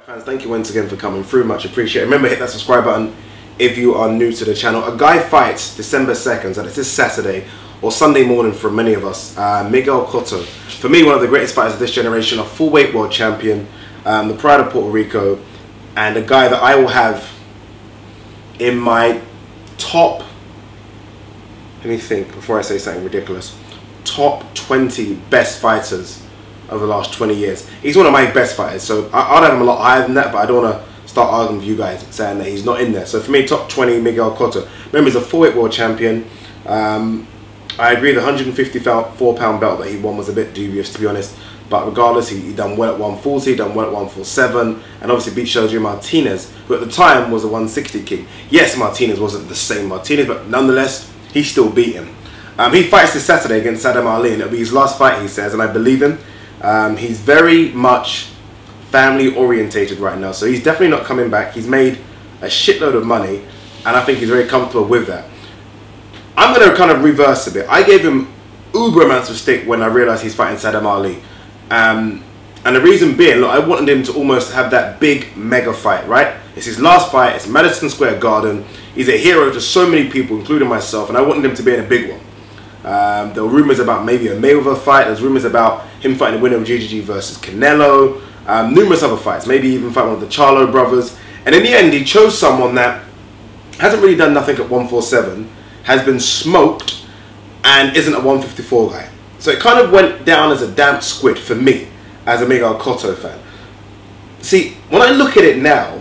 Fans, thank you once again for coming through, much appreciated. Remember, hit that subscribe button if you are new to the channel. A guy fights December 2nd, so it's this Saturday or Sunday morning for many of us. Miguel Cotto, for me, one of the greatest fighters of this generation, a full-weight world champion, the pride of Puerto Rico, and a guy that I will have in my top, let me think before I say something ridiculous, top 20 best fighters over the last 20 years. He's one of my best fighters, so I'd have him a lot higher than that, but I don't want to start arguing with you guys saying that he's not in there. So for me, top 20, Miguel Cotto. Remember, he's a full-weight world champion. I agree the 154-pound belt that he won was a bit dubious, to be honest, but regardless, he done well at 140, done well at 147, and obviously beat Sergio Martinez, who at the time was a 160 king. Yes, Martinez wasn't the same Martinez, but nonetheless, he still beat him. He fights this Saturday against Saddam Ali, and it'll be his last fight, he says, and I believe him. He's very much family orientated right now, so he's definitely not coming back. He's made a shitload of money, and I think he's very comfortable with that. I'm going to kind of reverse a bit. I gave him uber amounts of stick when I realized he's fighting Saddam Ali, and the reason being, look, I wanted him to almost have that big mega fight, right? It's his last fight, it's Madison Square Garden, he's a hero to so many people, including myself, and I wanted him to be in a big one. There were rumours about maybe a Mayweather fight. There's rumours about him fighting the winner of GGG versus Canelo. Numerous other fights. Maybe even fight one of the Charlo brothers. And in the end, he chose someone that hasn't really done nothing at 147, has been smoked, and isn't a 154 guy. So it kind of went down as a damp squid for me, as a Miguel Cotto fan. See, when I look at it now,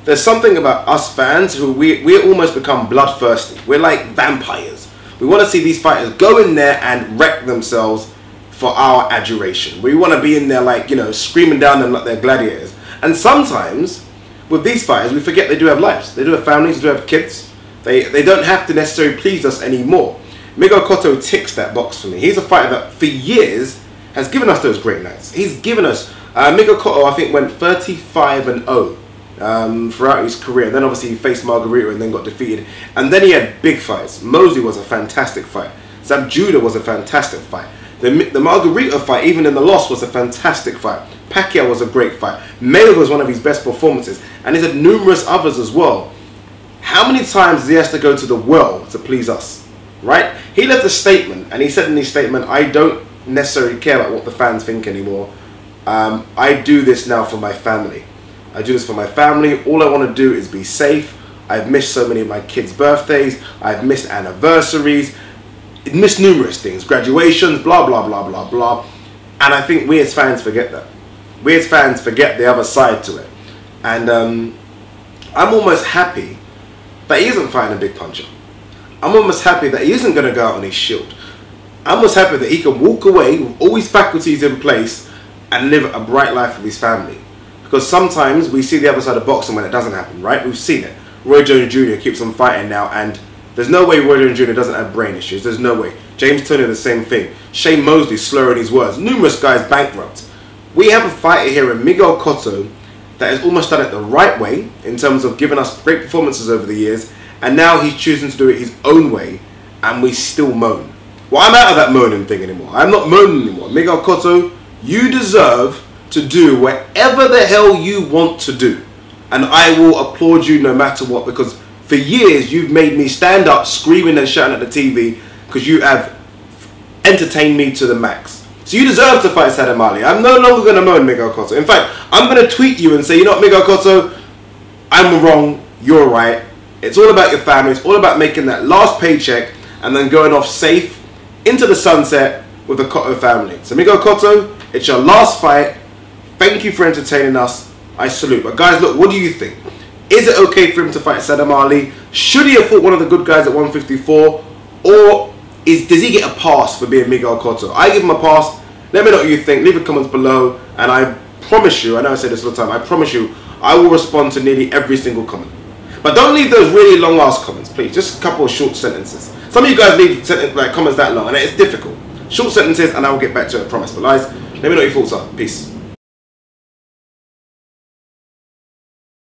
there's something about us fans who we almost become bloodthirsty. We're like vampires. We want to see these fighters go in there and wreck themselves for our adoration. We want to be in there like, you know, screaming down them like they're gladiators. And sometimes, with these fighters, we forget they do have lives. They do have families, they do have kids. They don't have to necessarily please us anymore. Miguel Cotto ticks that box for me. He's a fighter that, for years, has given us those great nights. He's given us... Miguel Cotto, I think, went 35-0. Throughout his career. Then obviously he faced Margarita and then got defeated, and then he had big fights. Mosley was a fantastic fight. Zab Judah was a fantastic fight. The Margarita fight, even in the loss, was a fantastic fight. Pacquiao was a great fight. Mayweather was one of his best performances, and he's had numerous others as well. How many times does he have to go to the world to please us, right? He left a statement, and he said in his statement, I don't necessarily care about what the fans think anymore. I do this now for my family. I do this for my family. All I want to do is be safe. I've missed so many of my kids' birthdays. I've missed anniversaries. Missed numerous things. Graduations, blah, blah, blah, blah, blah. And I think we as fans forget that. We as fans forget the other side to it. And I'm almost happy that he isn't fighting a big puncher. I'm almost happy that he isn't going to go out on his shield. I'm almost happy that he can walk away with all his faculties in place and live a bright life with his family. Because sometimes we see the other side of boxing when it doesn't happen, right? We've seen it. Roy Jones Jr. keeps on fighting now, and there's no way Roy Jones Jr. doesn't have brain issues. There's no way. James Turner, the same thing. Shane Mosley slurring his words. Numerous guys bankrupt. We have a fighter here in Miguel Cotto that has almost done it the right way in terms of giving us great performances over the years, and now he's choosing to do it his own way, and we still moan. Well, I'm out of that moaning thing anymore. I'm not moaning anymore. Miguel Cotto, you deserve to do whatever the hell you want to do, and I will applaud you no matter what, because for years you've made me stand up screaming and shouting at the TV because you have entertained me to the max. So you deserve to fight Saddam Ali. I'm no longer going to moan, Miguel Cotto. In fact, I'm going to tweet you and say, you know what, Miguel Cotto, I'm wrong, you're right. It's all about your family. It's all about making that last paycheck and then going off safe into the sunset with the Cotto family. So Miguel Cotto, it's your last fight. Thank you for entertaining us. I salute. But guys, look, what do you think? Is it okay for him to fight Saddam Ali? Should he have fought one of the good guys at 154? Or does he get a pass for being Miguel Cotto? I give him a pass. Let me know what you think. Leave a comment below. And I promise you, I know I say this all the time, I promise you, I will respond to nearly every single comment. But don't leave those really long ass comments, please. Just a couple of short sentences. Some of you guys leave comments that long, and it's difficult. Short sentences, and I will get back to it, I promise. But guys, let me know what your thoughts are. Peace.